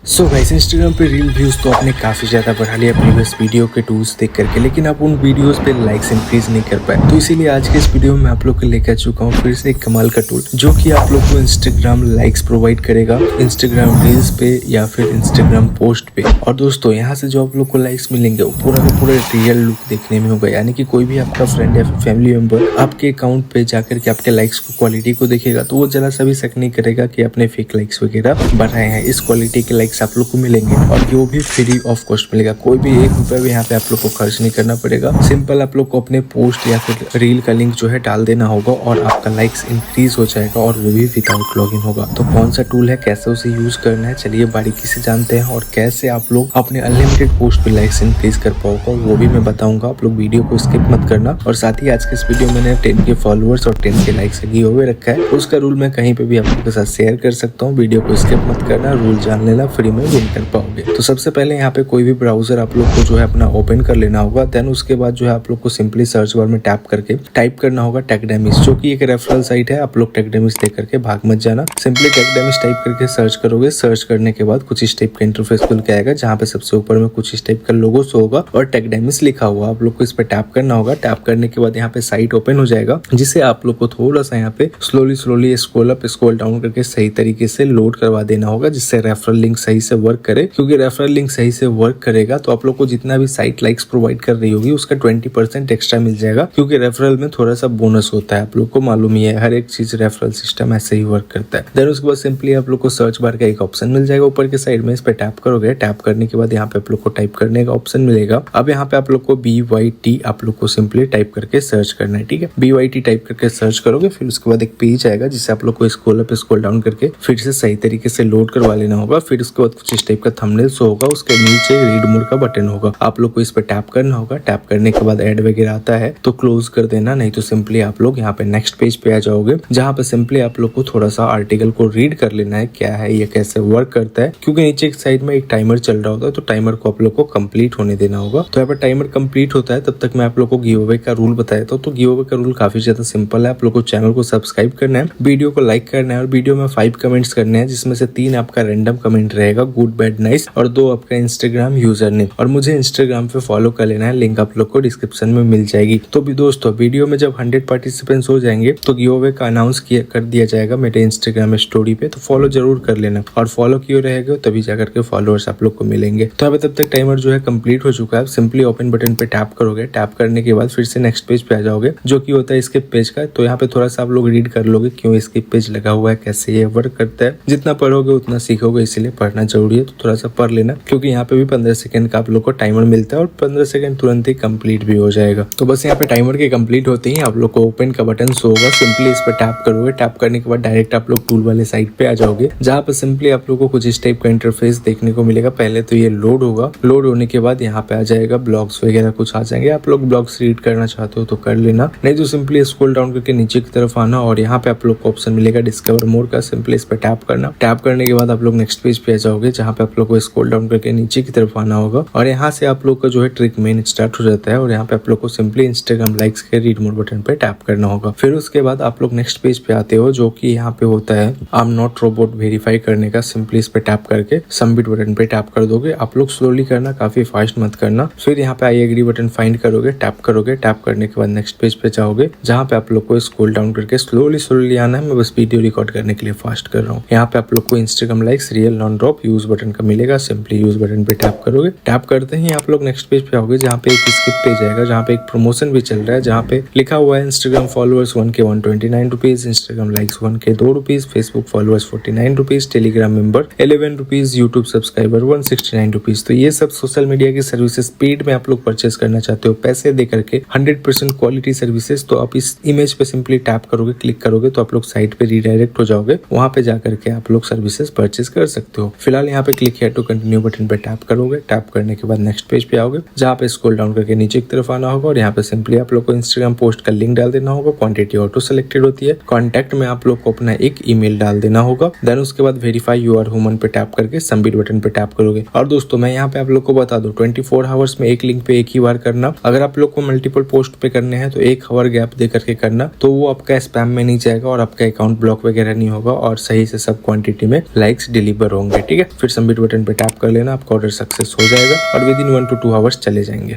So guys, Instagram पे reel views तो आपने काफी ज्यादा बढ़ा लिया प्रीवियस वीडियो के टूल्स देख करके, लेकिन आप उन वीडियोस पे लाइक्स इंक्रीज नहीं कर पाए। तो इसीलिए आज के इस वीडियो में आप लोग को लेकर चुका हूँ फिर से एक कमाल का टूल, जो कि आप लोग को इंस्टाग्राम लाइक्स प्रोवाइड करेगा इंस्टाग्राम रील्स पे या फिर इंस्टाग्राम पोस्ट पे। और दोस्तों, यहाँ से जो आप लोग को लाइक्स मिलेंगे वो पूरा का पूरा रियल लुक देखने में होगा। यानी कि कोई भी आपका फ्रेंड या फैमिली मेंबर आपके अकाउंट पे जाकर के आपके लाइक्स को क्वालिटी को देखेगा तो वो जरा सा भी शक नहीं करेगा कि आपने फेक लाइक्स वगैरह बढ़ाए हैं। इस क्वालिटी के लाइक्स आप लोग को मिलेंगे और वो भी फ्री ऑफ कॉस्ट मिलेगा। कोई भी ₹1 भी यहाँ पे आप लोग को खर्च नहीं करना पड़ेगा। सिंपल आप लोग को अपने पोस्ट या फिर रील का लिंक जो है डाल देना होगा और आपका लाइक्स इंक्रीज हो जाएगा, और वो भी विदाउट लॉगिन होगा। तो कौन सा टूल है, कैसे उसे यूज करना है, चलिए बारीकी से जानते हैं। और कैसे आप लोग अपने अनलिमिटेड पोस्ट पे लाइक्स इंक्रीज कर पाओगे वो भी मैं बताऊंगा। आप लोग वीडियो को स्किप मत करना। और साथ ही आज के इस वीडियो में 10 के फॉलोअर्स और 10 के लाइक्स गिव अवे रखा है, उसका रूल मैं कहीं पे भी आप लोग के साथ शेयर कर सकता हूँ। वीडियो को स्किप मत करना, रूल जान लेना, फ्री में विन कर पाओगे। तो सबसे पहले यहाँ पे कोई भी ब्राउजर आप लोग को जो है अपना ओपन कर लेना होगा। देन उसके बाद जो है आप लोग को सिंपली सर्च बार में टैप करके टाइप करना होगा टेकडेमिस, जो कि एक रेफरल साइट है। आप लोग टेकडेमिस देख करके भाग मत जाना। सिंपली टेकडेमिस टाइप करके सर्च करोगे। सर्च करने के बाद कुछ इस टाइप का इंटरफेस खुल के आएगा, जहाँ पे सबसे ऊपर में कुछ इस टाइप का लोगो शो होगा और टेकडेमिस लिखा हुआ। आप लोग को इस पे टैप करना होगा। टैप करने के बाद यहाँ पे साइट ओपन हो जाएगा, जिसे आप लोग को थोड़ा सा यहाँ पे slowly scroll up scroll down करके सही तरीके से लोड करवा देना होगा, जिससे रेफरल लिंक सही से वर्क करे। क्योंकि रेफरल लिंक सही से वर्क करेगा तो आप लोग को जितना भी साइट लाइक्स प्रोवाइड कर रही होगी उसका 20% एक्स्ट्रा मिल जाएगा। क्योंकि रेफरल में थोड़ा सा बोनस होता है, आप लोग को मालूम ही है, हर एक चीज रेफरल सिस्टम ऐसे ही वर्क करता है। देन उसके बाद सिंपली आप लोग को सर्च बार का एक ऑप्शन मिल जाएगा ऊपर के साइड में। इस पे टैप करोगे। टैप करने के बाद यहाँ पे आप लोग को टाइप करने का ऑप्शन मिलेगा। अब यहाँ पे आप लोग को BYT आप लोग को सिंपली टाइप करके सर्च करना है। ठीक है, BYT टाइप करके सर्च करोगे। फिर उसके बाद एक पेज आएगा, जिसे आप लोग को स्क्रॉल अप स्क्रॉल डाउन करके फिर से सही तरीके से लोड करवा लेना होगा। फिर उसके बाद कुछ इस टाइप का थंबनेल शो होगा, उसके नीचे रीड मोर का बटन होगा। आप लोग को इस पर टैप करना होगा। टैप करने के बाद ऐड वगैरह आता है तो क्लोज कर देना, नहीं तो सिंपली आप लोग यहाँ पे नेक्स्ट पेज पे आ जाओगे, जहाँ पे सिंपली आप लोग को थोड़ा सा आर्टिकल को रीड कर लेना है, क्या है ये, कैसे वर्क करता है। क्योंकि नीचे एक साइड में एक टाइमर चल रहा होता है, तो टाइमर को आप लोग को कंप्लीट होने देना होगा। तो यहाँ पर टाइमर कंप्लीट होता है तब तक मैं आप लोग को गिव अवे का रूल बताया था। तो गिव अवे का रूल काफी ज्यादा सिंपल है। आप लोग को चैनल को सब्सक्राइब करना है, वीडियो को लाइक करना है और वीडियो में 5 कमेंट्स करने हैं, जिसमें से 3 आपका रैंडम कमेंट रहेगा, गुड बैड नाइस, और 2 आपका इंस्टाग्राम यूजर नेम। और मुझे इंस्टाग्राम पे फॉलो कर लेना है, लिंक आप लोग को डिस्क्रिप्शन में मिल जाएगी। तो भी दोस्तों, वीडियो में जब 100 पार्टिसिपेंट्स हो जाएंगे तो गिव अवे का अनाउंस कर दिया जाएगा मेरे इंस्टाग्राम स्टोरी पे। तो फॉलो जरूर कर लेना, और फॉलो किए रहेगा तभी जाकर के फॉलोअर्स आप लोग को मिलेंगे। तो अभी तब तक टाइमर जो है कंप्लीट हो चुका है। सिंपली ओपन बटन पे टैप करोगे। टैप करने के बाद फिर से नेक्स्ट पेज पे आ जाओगे, जो कि होता है स्किप पेज का। तो यहाँ पे थोड़ा सा आप लोग रीड कर लोगे क्यों स्किप पेज लगा हुआ है, कैसे ये वर्क करता है। जितना पढ़ोगे उतना सीखोगे, इसीलिए पढ़ना जरूरी है। तो थोड़ा सा पढ़ लेना, क्योंकि यहाँ पे भी 15 सेकंड का आप लोग को टाइमर मिलता है और 15 सेकंड तुरंत ही कंप्लीट भी हो जाएगा। तो बस यहाँ पे टाइमर के कंप्लीट होते ही आप लोग को ओपन का बटन शो होगा। सिंपली इस पर टैप करोगे। टैप करने के बाद डायरेक्ट आप लोग टूल वाले साइड पे आ जाओगे, जहाँ पे सिंपली आप लोग को कुछ इस टाइप का इंटरफेस देखने को मिलेगा। पहले तो ये लोड होगा। लोड होने के बाद यहाँ पे आ जाएगा ब्लॉग्स वगैरह कुछ आ जाएंगे। आप लोग ब्लॉग्स रीड करना चाहते हो तो कर लेना, नहीं तो सिंपली स्क्रॉल डाउन करके नीचे की तरफ आना और यहाँ पे आप लोग को ऑप्शन मिलेगा डिस्कवर मोर का। सिंपली इस पर टैप करना। टैप करने के बाद आप लोग नेक्स्ट पेज पे आ जाओगे, जहाँ पे आप लोग को स्क्रॉल डाउन करके नीचे की तरफ आना होगा और यहाँ से आप लोग का जो है ट्रिक मेन स्टार्ट हो जाता है। और यहाँ पे आप लोग को सिंपली इंस्टाग्राम लाइक्स के रीड मोर बटन पे टैप करना होगा। फिर उसके बाद आप लोग नेक्स्ट पेज पे आते हो, जो कि यहाँ पे होता है I am not robot verify करने का। सिंपली इस पे टैप करके सबमिट बटन पे टैप कर दोगे। आप लोग स्लोली करना, काफी फास्ट मत करना। फिर यहाँ पे आई एग्री बटन फाइंड करोगे। टैप करोगे। टैप करने के बाद नेक्स्ट पेज पे जाओगे, जहाँ पे आप लोग को स्क्रॉल डाउन करके स्लोली आना है। मैं बस वीडियो रिकॉर्ड करने के लिए फास्ट कर रहा हूँ। यहाँ पे आप लोग को Instagram likes real non drop use button का मिलेगा। सिंपली यूज बटन पे टैप करोगे। टैप करते ही आप लोग नेक्स्ट पेज पे आओगे, जहाँ पे एक स्किप पेज आएगा, जहाँ पे एक प्रमोशन भी चल रहा है, जहाँ पे लिखा हुआ है इंस्टाग्राम फॉलोअर्स 1 के 129 रुपीज, इंस्टाग्राम लाइक्स 1 के 2 rupees, Facebook followers 49 rupees, Telegram member 11 rupees, YouTube subscriber 169 rupees. तो ये सब सोशल मीडिया की सर्विसेज स्पीड में आप लोग परचेस करना चाहते हो पैसे दे करके, 100% क्वालिटी सर्विसेज। तो आप इस इमेज पे सिंपली टैप करोगे, क्लिक करोगे तो आप लोग साइट पे रीडायरेक्ट हो जाओगे। वहां पे जाकर के आप लोग सर्विसेज परचेस कर सकते हो। फिलहाल यहाँ पे click here to continue button पे टैप करोगे। टैप करने के बाद नेक्स्ट पेज पे आओगे, जहाँ पे स्क्रॉल डाउन करके नीचे की तरफ आना होगा और यहाँ पे सिंपली आप लोग को इंस्टाग्राम पोस्ट का लिंक डाल देना होगा। क्वांटिटी ऑटो सेलेक्टेड होती है। कॉन्टैक्ट में आप लोग को अपना एक ईमेल डाल देना होगा। देन उसके बाद वेरीफाई यू आर ह्यूमन पे टैप करके सबमिट बटन पे टैप करोगे। और दोस्तों, मैं यहाँ पे आप लोग को बता दूं, 24 आवर्स में एक लिंक पे एक ही बार करना। अगर आप लोग को मल्टीपल पोस्ट पे करने हैं तो 1 आवर गैप दे करके करना, तो वो आपका स्पैम में नहीं जाएगा और आपका अकाउंट ब्लॉक वगैरह नहीं होगा और सही से सब क्वांटिटी में लाइक्स डिलीवर होंगे। ठीक है। ठीक है। फिर सबमिट बटन पे टैप कर लेना, आपका ऑर्डर सक्सेस हो जाएगा और विद इन 1 to 2 आवर्स चले जाएंगे।